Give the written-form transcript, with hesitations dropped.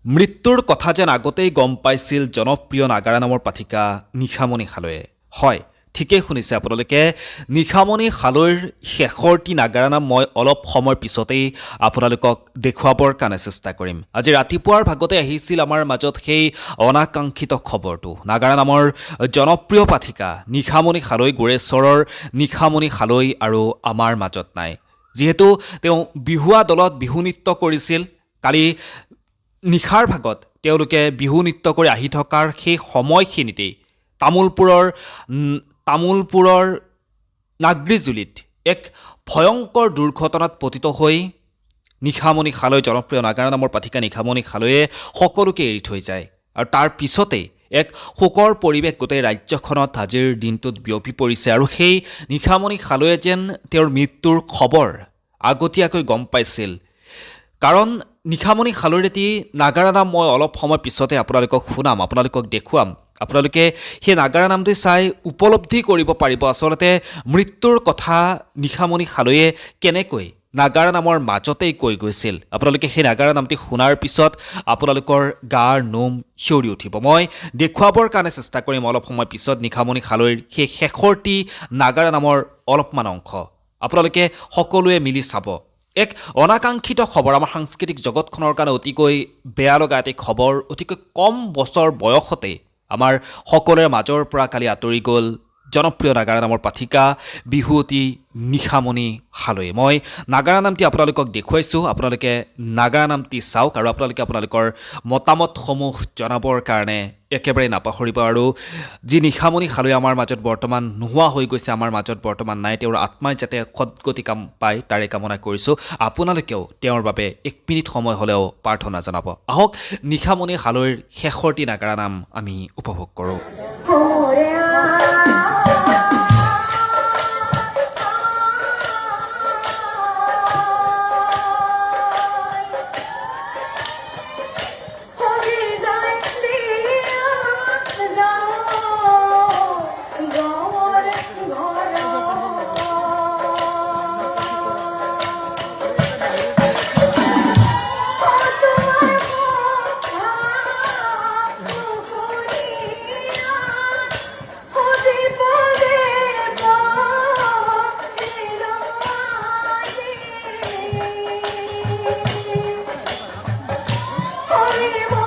মৃত্যুৰ কথা যেন আগতেই গম পাইছিল জনপ্ৰিয় নাগাৰা নামৰ পাঠিকা নিশামণি সালৈয়ে। হয়, ঠিকেই শুনিছে আপোনালোকে। নিশামণি সালৈৰ শেষৰটি নাগাৰা নাম মই অলপ সময় পিছতেই আপোনালোকক দেখুৱাবৰ কাৰণে চেষ্টা কৰিম। আজি ৰাতিপুৱাৰ ভাগতে আহিছিল আমাৰ মাজত সেই অনাকাংক্ষিত খবৰটো। নাগাৰা নামৰ জনপ্ৰিয় পাঠিকা নিশামণি সালৈ, গোৰেশ্বৰৰ নিশামণি সালৈ আৰু আমাৰ মাজত নাই। যিহেতু তেওঁ বিহুৱা দলত বিহু নৃত্য কৰিছিল, কালি নিশাৰ ভাগত তেওঁলোকে বিহু নৃত্য কৰি আহি থকাৰ সেই সময়খিনিতেই তামোলপুৰৰ নাগ্ৰিজুলিত এক ভয়ংকৰ দুৰ্ঘটনাত পতিত হৈ নিশামণি সালৈ, জনপ্ৰিয় নাগাৰা নামৰ পাঠিকা নিশামণি সালৈয়ে সকলোকে এৰি থৈ যায়। আৰু তাৰ পিছতেই এক শোকৰ পৰিৱেশ গোটেই ৰাজ্যখনত আজিৰ দিনটোত বিয়পি পৰিছে। আৰু সেই নিশামণি সালৈয়ে যেন তেওঁৰ মৃত্যুৰ খবৰ আগতীয়াকৈ গম পাইছিল। কাৰণ নিশামণি সালৈৰ এটি নাগাৰা নাম মই অলপ সময় পিছতে আপোনালোকক শুনাম, আপোনালোকক দেখুৱাম। আপোনালোকে সেই নাগাৰা নামটি চাই উপলব্ধি কৰিব পাৰিব আচলতে মৃত্যুৰ কথা নিশামণি সালৈয়ে কেনেকৈ নাগাৰা নামৰ মাজতেই কৈ গৈছিল। আপোনালোকে সেই নাগাৰা নামটি শুনাৰ পিছত আপোনালোকৰ গাৰ নোম শিয়ৰি উঠিব। মই দেখুৱাবৰ কাৰণে চেষ্টা কৰিম অলপ সময় পিছত নিশামণি সালৈৰ সেই শেষৰটি নাগাৰা নামৰ অলপমান অংশ। আপোনালোকে সকলোৱে মিলি চাব। এক অনাকাংক্ষিত খবৰ, আমাৰ সাংস্কৃতিক জগতখনৰ কাৰণে অতিকৈ বেয়া লগা এটি খবৰ। অতিকৈ কম বছৰ বয়সতেই আমাৰ সকলোৰে মাজৰ পৰা কালি আঁতৰি গ'ল জনপ্ৰিয় নাগাৰা নামৰ পাঠিকা বিহুৱতী নিশামণি সালৈ। মই নাগাৰা নামটি আপোনালোকক দেখুৱাইছোঁ, আপোনালোকে নাগাৰা নামটি চাওক আৰু আপোনালোকৰ মতামতসমূহ জনাবৰ কাৰণে একেবাৰে নাপাহৰিব। আৰু যি নিশামণি সালৈ আমাৰ মাজত বৰ্তমান নোহোৱা হৈ গৈছে, আমাৰ মাজত বৰ্তমান নাই, তেওঁৰ আত্মাই যাতে সদ্গতি কাম পায় তাৰে কামনা কৰিছোঁ। আপোনালোকেও তেওঁৰ বাবে 1 মিনিট সময় হ'লেও প্ৰাৰ্থনা জনাব। আহক নিশামণি সালৈৰ শেষৰটি নাগাৰা নাম আমি উপভোগ কৰোঁ। Hare